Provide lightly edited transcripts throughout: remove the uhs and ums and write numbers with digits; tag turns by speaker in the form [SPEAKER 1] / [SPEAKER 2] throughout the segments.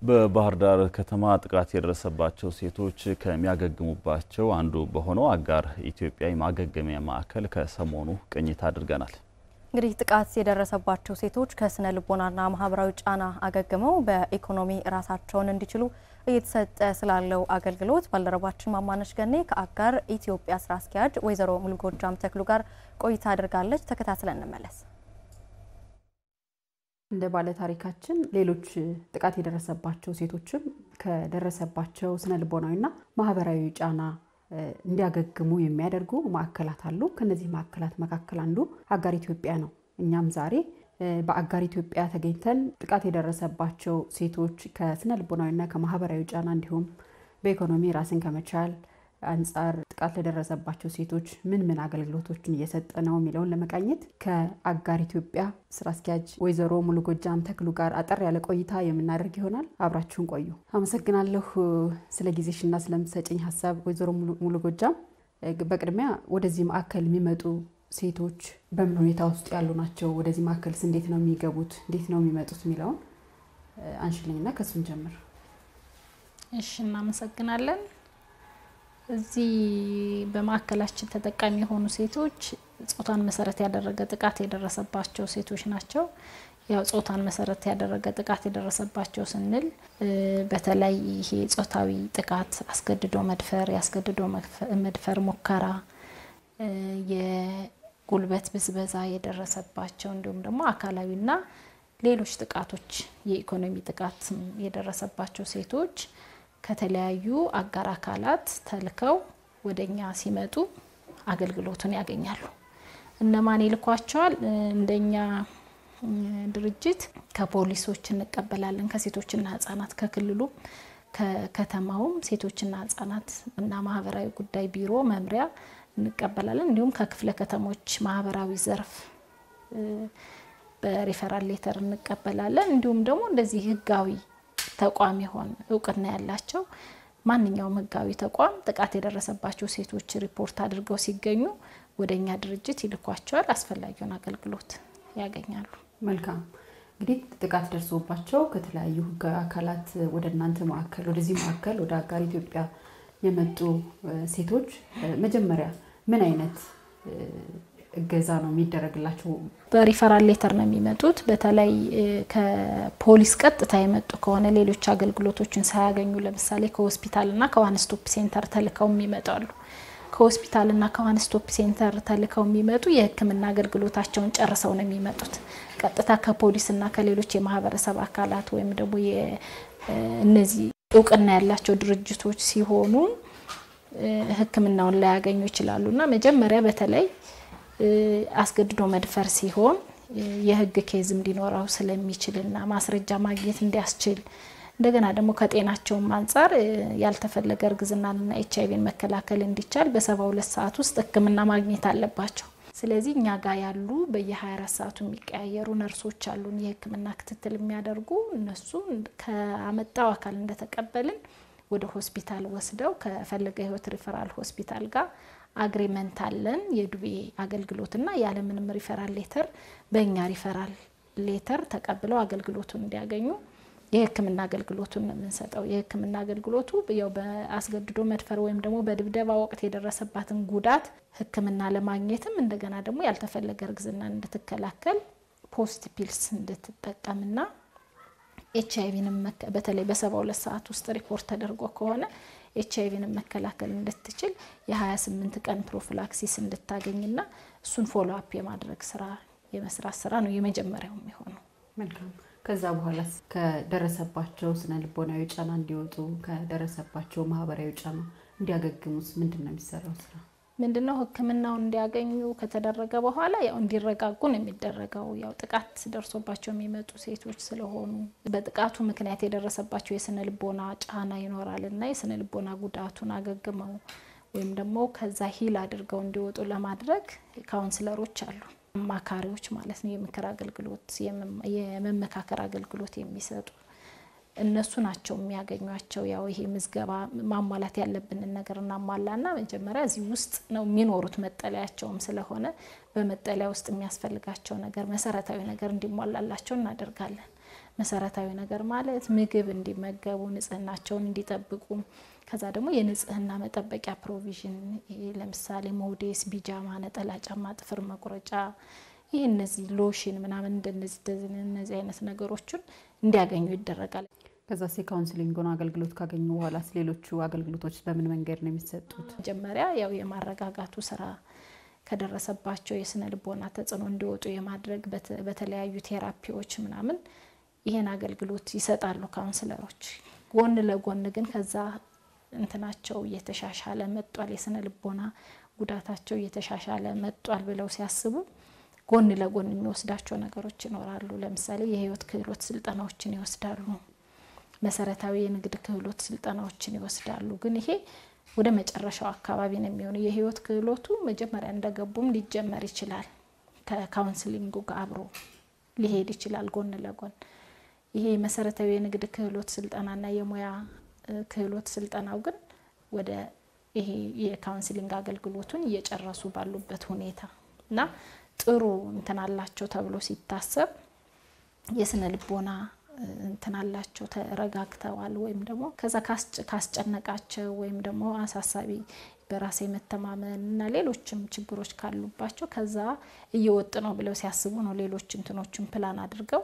[SPEAKER 1] በባህር ዳር ከተማ ጥቃት የደረሰባቸው ሴቶች ከሚያገግሙባቸው አንዱ በሆነው አጋር ኢትዮጵያ የማገገሚያ ማዕከል ከሰሞኑ ቅኝት አድርገናል።
[SPEAKER 2] እንግዲህ ጥቃት የደረሰባቸው ሴቶች ከስነ ልቦናና ማህበራዊ ጫና አገግመው በኢኮኖሚ ራሳቸውን እንዲችሉ እየተሰጠ ስላለው አገልግሎት ባልደረባችን ማማነሽ ገኔ ከአጋር ኢትዮጵያ ስራ አስኪያጅ ወይዘሮ ሙሉጎጃም ተክሉ ጋር ቆይታ አድርጋለች። ተከታትለን እንመለስ።
[SPEAKER 3] እንደ ባለ ታሪካችን ሌሎች ጥቃት የደረሰባቸው ሴቶችም ከደረሰባቸው ስነ ልቦናዊና ማህበራዊ ጫና እንዲያገግሙ የሚያደርጉ ማዕከላት አሉ። ከነዚህ ማዕከላት መካከል አንዱ አጋር ኢትዮጵያ ነው። እኛም ዛሬ በአጋር ኢትዮጵያ ተገኝተን ጥቃት የደረሰባቸው ሴቶች ከስነ ልቦናዊና ከማህበራዊ ጫና እንዲሁም በኢኮኖሚ ራስን ከመቻል አንፃር ጥቃት ለደረሰባቸው ሴቶች ምን አገልግሎቶችን እየሰጠ ነው የሚለውን ለመቃኘት ከአጋር ኢትዮጵያ ስራ አስኪያጅ ወይዘሮ ሙሉጎጃም ተክሉ ጋር አጠር ያለ ቆይታ የምናደርግ ይሆናል። አብራችሁን ቆዩ። አመሰግናለሁ ስለ ጊዜሽና ስለምትሰጪኝ ሐሳብ ወይዘሮ ሙሉጎጃም። በቅድሚያ ወደዚህ ማዕከል የሚመጡ ሴቶች በምን ሁኔታ ውስጥ ያሉ ናቸው? ወደዚህ ማዕከልስ እንዴት ነው የሚገቡት? እንዴት ነው የሚመጡት የሚለውን አንሽልኝና ከሱን ጀምር።
[SPEAKER 4] እሺ፣ እናመሰግናለን። እዚህ በማዕከላችን ተጠቃሚ የሆኑ ሴቶች ጾታን መሰረት ያደረገ ጥቃት የደረሰባቸው ሴቶች ናቸው። ያው ጾታን መሰረት ያደረገ ጥቃት የደረሰባቸው ስንል በተለይ ይሄ ጾታዊ ጥቃት፣ አስገድዶ መድፈር፣ ያስገድዶ መድፈር ሙከራ፣ የጉልበት ብዝበዛ የደረሰባቸው እንዲሁም ደግሞ አካላዊና ሌሎች ጥቃቶች የኢኮኖሚ ጥቃት የደረሰባቸው ሴቶች ከተለያዩ አጋር አካላት ተልከው ወደኛ ሲመጡ አገልግሎቱን ያገኛሉ። እነማን ይልኳቸዋል? እንደኛ ድርጅት ከፖሊሶች እንቀበላለን፣ ከሴቶችና ህፃናት፣ ከክልሉ ከከተማውም ሴቶችና ህፃናት እና ማህበራዊ ጉዳይ ቢሮ መምሪያ እንቀበላለን። እንዲሁም ከክፍለ ከተሞች ማህበራዊ ዘርፍ በሪፈራል ሌተር እንቀበላለን። እንዲሁም ደግሞ እንደዚህ ህጋዊ ተቋም ይሆን እውቅና ያላቸው ማንኛውም ህጋዊ ተቋም ጥቃት የደረሰባቸው ሴቶች ሪፖርት አድርገው ሲገኙ ወደኛ ድርጅት ይልኳቸዋል፣ አስፈላጊውን አገልግሎት ያገኛሉ።
[SPEAKER 3] መልካም። እንግዲህ ጥቃት ደርሶባቸው ከተለያዩ ህጋዊ አካላት ወደ እናንተ ማዕከል ወደዚህ ማዕከል ወደ አጋር ኢትዮጵያ የመጡ ሴቶች መጀመሪያ ምን አይነት እገዛ ነው የሚደረግላቸው?
[SPEAKER 4] በሪፈራል ሌተር ነው የሚመጡት። በተለይ ከፖሊስ ቀጥታ የመጡ ከሆነ ሌሎች አገልግሎቶችን ሳያገኙ ለምሳሌ ከሆስፒታልና ከዋን ስቶፕ ሴንተር ተልከው የሚመጣሉ። ከሆስፒታልና ከዋን ስቶፕ ሴንተር ተልከው የሚመጡ የህክምና አገልግሎታቸውን ጨርሰው ነው የሚመጡት። ቀጥታ ከፖሊስና ከሌሎች የማህበረሰብ አካላት ወይም ደግሞ እነዚህ እውቅና ያላቸው ድርጅቶች ሲሆኑ ህክምናውን ላይ ያገኙ ይችላሉና መጀመሪያ በተለይ አስገድዶ መድፈር ሲሆን የህግ ኬዝ እንዲኖረው ስለሚችልና ማስረጃ ማግኘት እንዲያስችል እንደገና ደግሞ ከጤናቸው አንፃር ያልተፈለገ እርግዝናና ኤችአይቪን መከላከል እንዲቻል በ72 ሰዓት ውስጥ ህክምና ማግኘት አለባቸው። ስለዚህ እኛ ጋር ያሉ በየ24 ሰዓቱ የሚቀያየሩ ነርሶች አሉን የህክምና ክትትል የሚያደርጉ። እነሱ ከአመጣው አካል እንደተቀበልን ወደ ሆስፒታል ወስደው ከፈለገ ህይወት ሪፈራል ሆስፒታል ጋር አግሪመንት አለን የዱቤ አገልግሎትና ያለ ምንም ሪፈራል ሌተር በእኛ ሪፈራል ሌተር ተቀብለው አገልግሎቱን እንዲያገኙ የህክምና አገልግሎቱን የምንሰጠው። የህክምና አገልግሎቱ ያው በአስገድዶ መድፈር ወይም ደግሞ በድብደባ ወቅት የደረሰባትን ጉዳት ህክምና ለማግኘትም እንደገና ደግሞ ያልተፈለገ እርግዝና እንድትከላከል ፖስት ፒልስ እንድትጠቀምና ኤችአይቪንም በተለይ በ72 ሰዓት ውስጥ ሪፖርት ተደርጎ ከሆነ ኤችአይቪንም መከላከል እንድትችል የ28 ቀን ፕሮፊላክሲስ እንድታገኝና እሱን ፎሎ አፕ የማድረግ ስራ የመስራት ስራ ነው የመጀመሪያው የሚሆነው።
[SPEAKER 3] መልካም። ከዛ በኋላ ከደረሰባቸው ስነ ልቦናዊ ጫና እንዲወጡ ከደረሰባቸው ማህበራዊ ጫና እንዲያገግሙስ ምንድነው የሚሰራው ስራ?
[SPEAKER 4] ምንድነው ህክምናውን እንዲያገኙ ከተደረገ በኋላ ያው እንዲረጋጉ ነው የሚደረገው። ያው ጥቃት ደርሶባቸው የሚመጡ ሴቶች ስለሆኑ በጥቃቱ ምክንያት የደረሰባቸው የስነ ልቦና ጫና ይኖራልና የስነ ልቦና ጉዳቱን አገግመው ወይም ደግሞ ከዛ ሂል አድርገው እንዲወጡ ለማድረግ ካውንስለሮች አሉ፣ አማካሪዎች ማለት ነው። የምክር አገልግሎት የመመካከር አገልግሎት የሚሰጡ እነሱ ናቸው የሚያገኙአቸው። ያው ይሄ ምዝገባ ማሟላት ያለብን ነገርና ማላና መጀመሪያ እዚህ ውስጥ ነው የሚኖሩት መጠለያቸውም ስለሆነ በመጠለያ ውስጥ የሚያስፈልጋቸው ነገር መሰረታዊ ነገር እንዲሟላላቸው እናደርጋለን። መሰረታዊ ነገር ማለት ምግብ እንዲመገቡ ንጽህናቸውን እንዲጠብቁ ከዛ ደግሞ የንጽህና መጠበቂያ ፕሮቪዥን ለምሳሌ ሞዴስ ቢጃማ ነጠላ ጫማ ጥፍር መቁረጫ ይሄ እነዚህ ሎሽን ምናምን እንደነዚህ አይነት ነገሮችን እንዲያገኙ ይደረጋል
[SPEAKER 3] ከዛ ካውንስሊንግን አገልግሎት ካገኙ በኋላ ሌሎቹ አገልግሎቶች በምን መንገድ ነው የሚሰጡት
[SPEAKER 4] መጀመሪያ ያው የማረጋጋቱ ስራ ከደረሰባቸው የስነ ልቦና ተጽዕኖ እንዲወጡ የማድረግ በተለያዩ ቴራፒዎች ምናምን ይሄን አገልግሎት ይሰጣሉ ካውንስለሮች ጎን ለጎን ግን ከዛ እንትናቸው እየተሻሻለ መጥቷል የስነ ልቦና ጉዳታቸው እየተሻሻለ መጥቷል ብለው ሲያስቡ ጎን ለጎን የሚወስዳቸው ነገሮች ይኖራሉ ለምሳሌ የህይወት ክህሎት ስልጠናዎችን ይወስዳሉ መሰረታዊ የንግድ ክህሎት ስልጠናዎችን ይወስዳሉ ግን ይሄ ወደ መጨረሻው አካባቢ ነው የሚሆነው የህይወት ክህሎቱ መጀመሪያ እንደገቡም ሊጀመር ይችላል ከካውንስሊንጉ ጋር አብሮ ሊሄድ ይችላል ጎን ለጎን ይሄ መሰረታዊ የንግድ ክህሎት ስልጠናና የሙያ ክህሎት ስልጠናው ግን ወደ ይሄ የካውንስሊንግ አገልግሎቱን እየጨረሱ ባሉበት ሁኔታና ጥሩ እንተናላቸው ተብሎ ሲታሰብ የስነ ልቦና እንተናላቸው ተረጋግተዋል ወይም ደግሞ ከዛ ካስጨነቃቸው ወይም ደግሞ አሳሳቢ በራስ መተማመንና ሌሎችም ችግሮች ካሉባቸው ከዛ እየወጥ ነው ብለው ሲያስቡ ነው ሌሎች እንትኖችን ፕላን አድርገው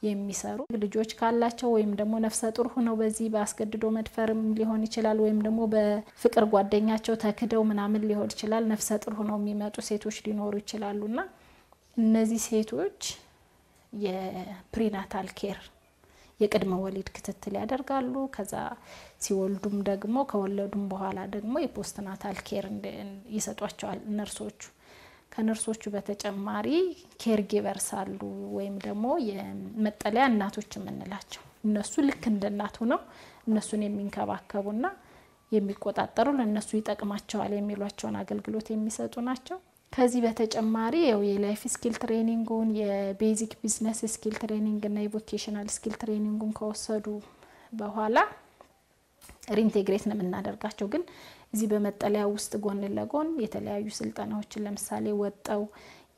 [SPEAKER 4] የሚሰሩ ልጆች ካላቸው ወይም ደግሞ ነፍሰ ጡር ሆነው በዚህ ባስገድዶ መድፈርም ሊሆን ይችላል ወይም ደግሞ በፍቅር ጓደኛቸው ተክደው ምናምን ሊሆን ይችላል ነፍሰ ጡር ሆነው የሚመጡ ሴቶች ሊኖሩ ይችላሉና እነዚህ ሴቶች የፕሪናታል ኬር የቅድመ ወሊድ ክትትል ያደርጋሉ ከዛ ሲወልዱም ደግሞ ከወለዱም በኋላ ደግሞ የፖስትናታል ኬር ይሰጧቸዋል ነርሶቹ ከነርሶቹ በተጨማሪ ኬር ጊቨርስ አሉ ወይም ደግሞ የመጠለያ እናቶች የምንላቸው እነሱ ልክ እንደ እናት ሆነው እነሱን የሚንከባከቡና የሚቆጣጠሩ ለነሱ ይጠቅማቸዋል የሚሏቸውን አገልግሎት የሚሰጡ ናቸው ከዚህ በተጨማሪ የላይፍ ስኪል ትሬኒንጉን የቤዚክ ቢዝነስ ስኪል ትሬኒንግ እና የቮኬሽናል ስኪል ትሬኒንጉን ከወሰዱ በኋላ ሪኢንቴግሬት ነው የምናደርጋቸው ግን እዚህ በመጠለያ ውስጥ ጎን ለጎን የተለያዩ ስልጠናዎችን ለምሳሌ ወጣው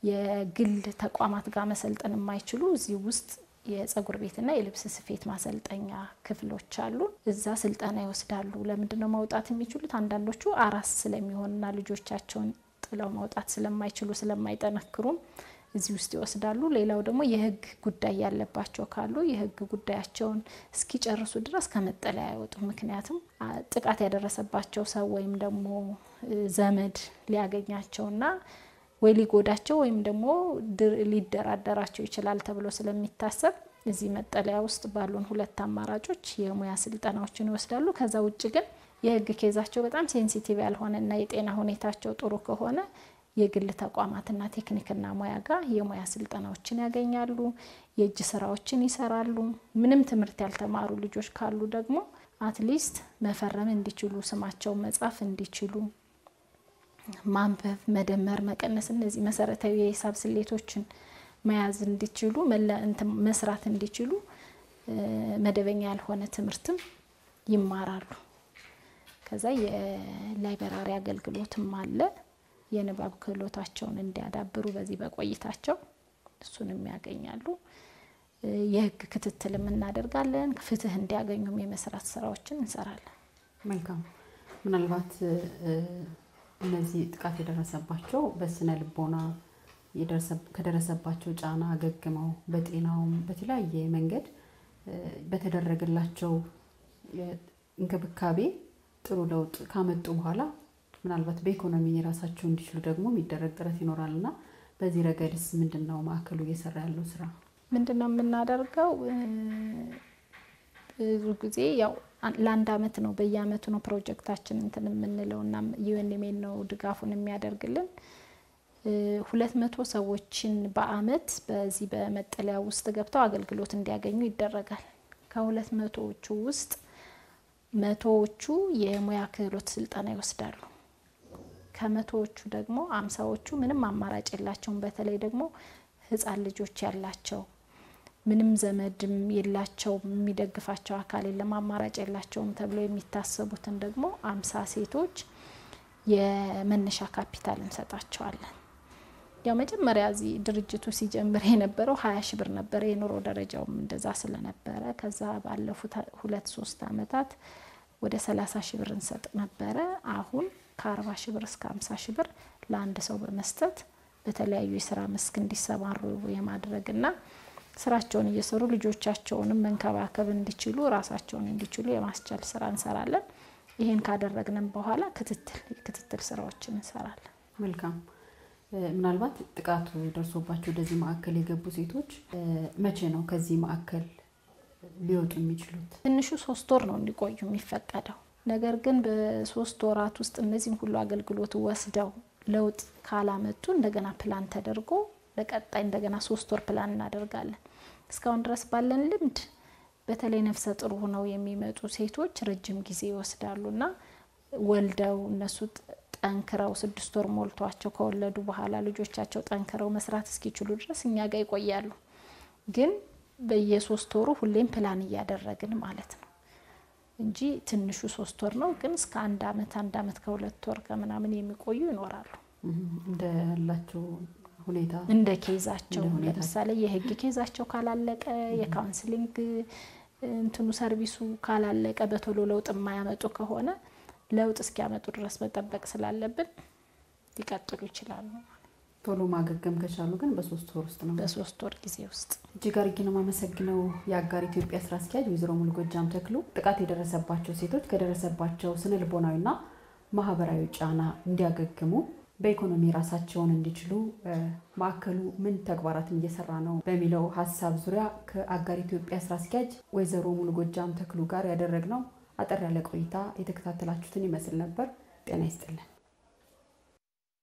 [SPEAKER 4] የግል ተቋማት ጋር መሰልጠን የማይችሉ እዚህ ውስጥ የጸጉር ቤትና የልብስ ስፌት ማሰልጠኛ ክፍሎች አሉ እዛ ስልጠና ይወስዳሉ ለምንድነው ማውጣት የሚችሉት አንዳንዶቹ አራስ ስለሚሆንና ልጆቻቸውን ጥለው ማውጣት ስለማይችሉ ስለማይጠነክሩም እዚህ ውስጥ ይወስዳሉ ሌላው ደግሞ የህግ ጉዳይ ያለባቸው ካሉ የህግ ጉዳያቸውን እስኪጨርሱ ድረስ ከመጠለያ አይወጡ ምክንያቱም ጥቃት ያደረሰባቸው ሰው ወይም ደግሞ ዘመድ ሊያገኛቸውና ወይ ሊጎዳቸው ወይም ደግሞ ሊደራደራቸው ይችላል ተብሎ ስለሚታሰብ እዚህ መጠለያ ውስጥ ባሉን ሁለት አማራጮች የሙያ ስልጠናዎችን ይወስዳሉ ከዛ ውጭ ግን የህግ ኬዛቸው በጣም ሴንሲቲቭ ያልሆነና የጤና ሁኔታቸው ጥሩ ከሆነ የግል ተቋማትና ቴክኒክና ሙያ ጋር የሙያ ስልጠናዎችን ያገኛሉ የእጅ ስራዎችን ይሰራሉ ምንም ትምህርት ያልተማሩ ልጆች ካሉ ደግሞ አትሊስት መፈረም እንዲችሉ ስማቸው መጻፍ እንዲችሉ ማንበብ መደመር መቀነስ እነዚህ መሰረታዊ የሂሳብ ስሌቶችን መያዝ እንዲችሉ መስራት እንዲችሉ መደበኛ ያልሆነ ትምህርትም ይማራሉ ከዛ የላይብረሪ አገልግሎትም አለ የንባብ ክህሎታቸውን እንዲያዳብሩ በዚህ በቆይታቸው እሱንም ያገኛሉ የህግ ክትትልም እናደርጋለን ፍትህ እንዲያገኙም የመስራት ስራዎችን እንሰራለን
[SPEAKER 3] መልካም ምናልባት እነዚህ ጥቃት የደረሰባቸው በስነ ልቦና ከደረሰባቸው ጫና አገግመው በጤናውም በተለያየ መንገድ በተደረገላቸው እንክብካቤ ጥሩ ለውጥ ካመጡ በኋላ ምናልባት በኢኮኖሚ የራሳቸው እንዲችሉ ደግሞ የሚደረግ ጥረት ይኖራልና በዚህ ረገድስ ምንድነው ማዕከሉ እየሰራ ያለው ስራ
[SPEAKER 4] ምንድነው የምናደርገው ብዙ ጊዜ ያው ለአንድ አመት ነው በየአመቱ ነው ፕሮጀክታችን እንትን የምንለውና ዩኤንኤም ነው ድጋፉን የሚያደርግልን 200 ሰዎችን በአመት በዚህ በመጠለያ ውስጥ ገብተው አገልግሎት እንዲያገኙ ይደረጋል ከ200ዎቹ ውስጥ 100ዎቹ የሙያ ክህሎት ስልጠና ይወስዳሉ ከ100ዎቹ ደግሞ 50ዎቹ ምንም አማራጭ የላቸውም በተለይ ደግሞ ህፃን ልጆች ያላቸው ምንም ዘመድም የላቸው የሚደግፋቸው አካል የለም አማራጭ የላቸውም ተብሎ የሚታሰቡትን ደግሞ 50 ሴቶች የመነሻ ካፒታል እንሰጣቸዋለን ያው መጀመሪያ እዚህ ድርጅቱ ሲጀምር የነበረው 20 ሺህ ብር ነበር የኑሮ ደረጃውም እንደዛ ስለነበረ ከዛ ባለፉት 2-3 አመታት ወደ 30 ሺህ ብር እንሰጥ ነበር አሁን ከ40 ሺህ ብር እስከ 50 ሺህ ብር ለአንድ ሰው በመስጠት በተለያዩ የሥራ መስክ እንዲሰማሩ የማድረግና ስራቸውን እየሰሩ ልጆቻቸውንም መንከባከብ እንዲችሉ ራሳቸውን እንዲችሉ የማስቻል ስራ እንሰራለን ይሄን ካደረግንም በኋላ ክትትል ስራዎችን እንሰራለን
[SPEAKER 3] መልካም ምናልባት ጥቃቱ ደርሶባቸው ወደዚህ ማዕከል የገቡ ሴቶች መቼ ነው ከዚህ ማዕከል ሊወጡ የሚችሉት
[SPEAKER 4] ትንሹ 3 ወር ነው እንዲቆዩ የሚፈቀደው ነገር ግን በ3 ወራት ውስጥ እነዚህን ሁሉ አገልግሎት ወስደው ለውጥ ካላመጡ እንደገና ፕላን ተደርጎ ለቀጣይ እንደገና 3 ወር ፕላን እናደርጋለን እስካሁን ድረስ ባለን ልምድ በተለይ ነፍሰ ጡር ሆነው የሚመጡ ሴቶች ረጅም ጊዜ ይወስዳሉና ወልደው እነሱ ጠንክረው 6 ወር ሞልቷቸው ከወለዱ በኋላ ልጆቻቸው ጠንክረው መስራት እስኪችሉ ድረስ እኛ ጋር ይቆያሉ ግን በየ3 ወሩ ሁሌም ፕላን ያደረግን ማለት ነው እንጂ ትንሹ 3 ወር ነው ግን እስከ 1 አመት ከ2 ወር ከምናምን የሚቆዩ ይኖራሉ
[SPEAKER 3] እንደላቸው ሁኔታ
[SPEAKER 4] እንደ ኬዛቸው ለምሳሌ የህግ ኬዛቸው ካላለቀ የካውንስሊንግ እንትኑ ሰርቪሱ ካላለቀ በቶሎ ለውጥ የማያመጡ ከሆነ ለውጥ እስኪያመጡ ድረስ መጠበቅ ስላለብን ሊቀጥሉ ይችላሉ
[SPEAKER 3] ቶሎ ማገገም ከቻሉ ግን በ3 ወር ውስጥ ነው
[SPEAKER 4] በ3 ወር ጊዜ ውስጥ
[SPEAKER 3] እጅግ አድርጌ ነው ማመሰግነው የአጋር ኢትዮጵያ ስራ አስኪያጅ ወይዘሮ ሙሉጎጃም ተክሉ ጥቃት የደረሰባቸው ሴቶች ከደረሰባቸው ስነልቦናዊና ማህበራዊ ጫና እንዲያገግሙ በኢኮኖሚ ራሳቸውን እንዲችሉ ማዕከሉ ምን ተግባራትን እየሰራ ነው በሚለው ሐሳብ ዙሪያ ከአጋር ኢትዮጵያ ስራ አስኪያጅ ወይዘሮ ሙሉጎጃም ተክሉ ጋር ያደረግነው አጠር ያለ ቆይታ የተከታተላችሁትን ይመስል ነበር ጤና ይስጥልን